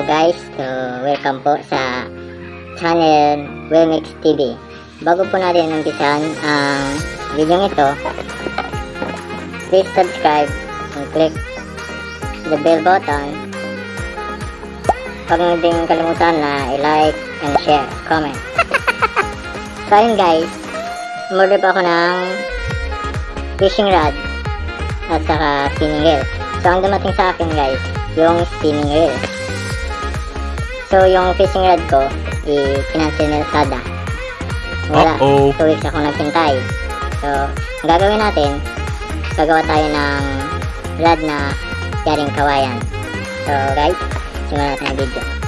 Hello guys, so welcome po sa channel WelmixTV. Bago po natin umpisan ang video ito, please subscribe and click the bell button. Huwag nyo din kalimutan na i-like and share, comment. So ayun guys, umorder po ako ng fishing rod at saka spinning reel. So ang dumating sa akin guys, yung spinning reel. So yung fishing rod ko, i-cancel nila sada. Wala, 2 weeks ako naghintay. So ang gagawin natin, gagawa tayo ng rod na yaring kawayan. So guys, simulan natin ang video.